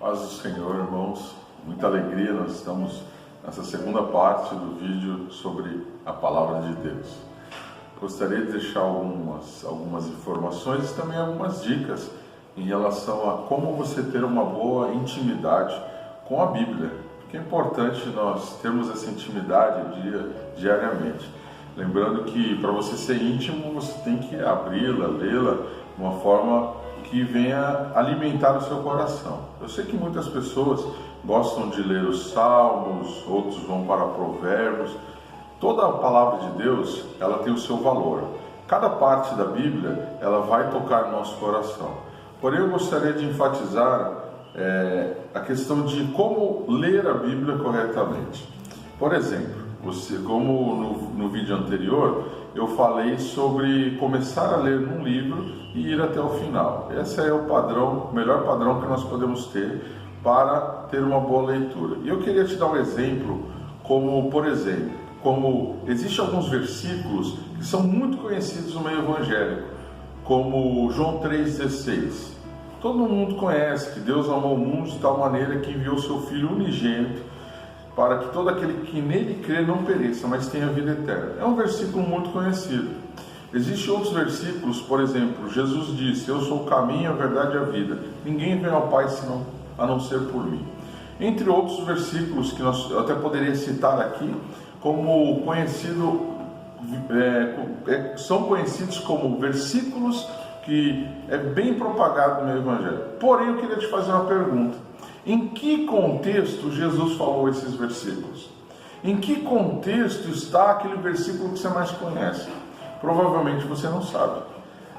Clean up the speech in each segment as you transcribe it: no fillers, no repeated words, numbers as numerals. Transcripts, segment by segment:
Paz do Senhor, irmãos. Muita alegria, nós estamos nessa segunda parte do vídeo sobre a Palavra de Deus. Gostaria de deixar algumas informações e também algumas dicas em relação a como você ter uma boa intimidade com a Bíblia, porque é importante nós termos essa intimidade diariamente. Lembrando que para você ser íntimo, você tem que abri-la, lê-la de uma forma que venha alimentar o seu coração. Eu sei que muitas pessoas gostam de ler os Salmos, outros vão para Provérbios. Toda a palavra de Deus, ela tem o seu valor. Cada parte da Bíblia, ela vai tocar no nosso coração. Porém, eu gostaria de enfatizar a questão de como ler a Bíblia corretamente. Por exemplo, como no vídeo anterior, eu falei sobre começar a ler um livro e ir até o final. Esse é o melhor padrão que nós podemos ter para ter uma boa leitura. E eu queria te dar um exemplo, como existem alguns versículos que são muito conhecidos no meio evangélico, como João 3,16. Todo mundo conhece que Deus amou o mundo de tal maneira que enviou seu Filho unigênito para que todo aquele que nele crê não pereça, mas tenha vida eterna. É um versículo muito conhecido. Existem outros versículos, por exemplo, Jesus disse: eu sou o caminho, a verdade e a vida. Ninguém vem ao Pai a não ser por mim. Entre outros versículos que eu até poderia citar aqui, são conhecidos como versículos que é bem propagado no meio evangélico. Porém, eu queria te fazer uma pergunta. Em que contexto Jesus falou esses versículos? Em que contexto está aquele versículo que você mais conhece? Provavelmente você não sabe.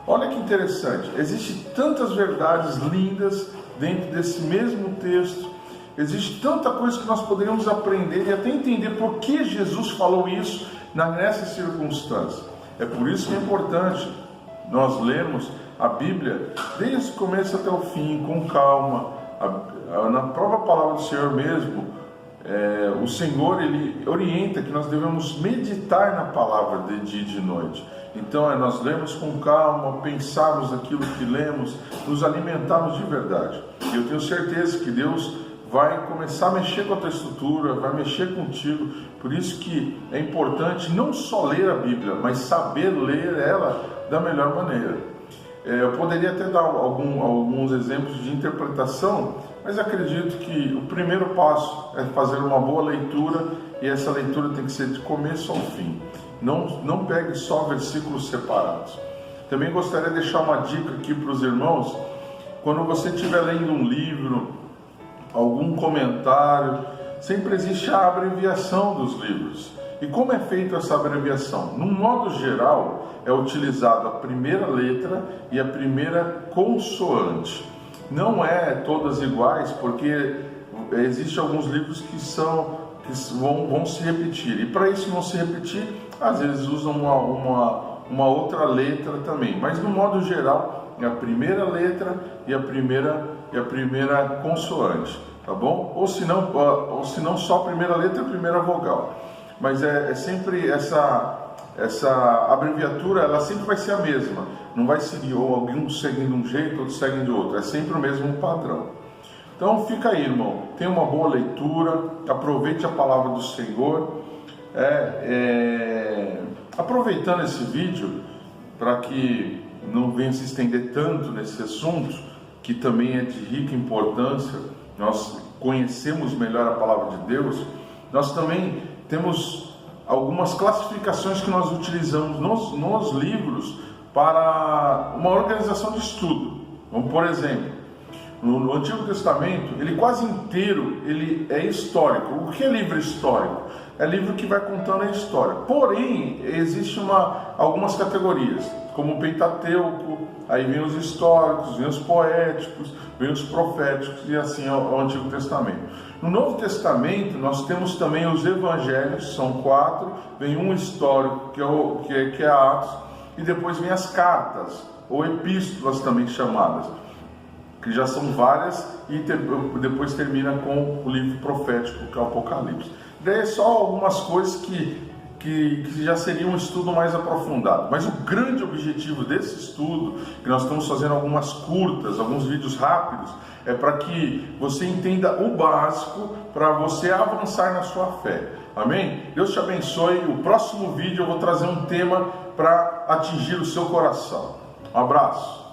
Olha que interessante, existem tantas verdades lindas dentro desse mesmo texto, existe tanta coisa que nós poderíamos aprender e até entender por que Jesus falou isso nessa circunstância. É por isso que é importante nós lermos a Bíblia desde o começo até o fim, com calma. Na própria palavra do Senhor mesmo, o Senhor ele orienta que nós devemos meditar na palavra de dia e de noite. Então nós lemos com calma, pensarmos naquilo que lemos, nos alimentarmos de verdade. E eu tenho certeza que Deus vai começar a mexer com a tua estrutura, vai mexer contigo. Por isso que é importante não só ler a Bíblia, mas saber ler ela da melhor maneira. Eu poderia até dar alguns exemplos de interpretação, mas acredito que o primeiro passo é fazer uma boa leitura, e essa leitura tem que ser de começo ao fim. Não pegue só versículos separados. Também gostaria de deixar uma dica aqui para os irmãos. Quando você estiver lendo um livro, algum comentário, sempre existe a abreviação dos livros. E como é feita essa abreviação? No modo geral, é utilizada a primeira letra e a primeira consoante. Não é todas iguais, porque existem alguns livros que vão se repetir. E para isso não se repetir, às vezes usam uma outra letra também. Mas no modo geral, é a primeira letra e a primeira consoante, tá bom? Ou se não só a primeira letra e a primeira vogal. Mas é sempre essa abreviatura, ela sempre vai ser a mesma. Não vai seguir ou alguém seguindo de um jeito, outro seguindo de outro. É sempre o mesmo padrão. Então fica aí, irmão. Tenha uma boa leitura. Aproveite a palavra do Senhor. Aproveitando esse vídeo, para que não venha se estender tanto nesse assunto, que também é de rica importância, nós conhecemos melhor a palavra de Deus. Nós também temos algumas classificações que nós utilizamos nos livros para uma organização de estudo. Como, por exemplo, no Antigo Testamento, ele quase inteiro ele é histórico. O que é livro histórico? É livro que vai contando a história. Porém, existem algumas categorias, como o Pentateuco, aí vem os históricos, vem os poéticos, vem os proféticos, e assim é o Antigo Testamento. No Novo Testamento, nós temos também os evangelhos, são 4, vem um histórico, que é Atos, e depois vem as cartas, ou epístolas também chamadas, que já são várias, e depois termina com o livro profético, que é o Apocalipse. Daí é só algumas coisas que que já seria um estudo mais aprofundado. Mas o grande objetivo desse estudo, que nós estamos fazendo algumas curtas, alguns vídeos rápidos, é para que você entenda o básico para você avançar na sua fé. Amém? Deus te abençoe. O próximo vídeo eu vou trazer um tema para atingir o seu coração. Um abraço.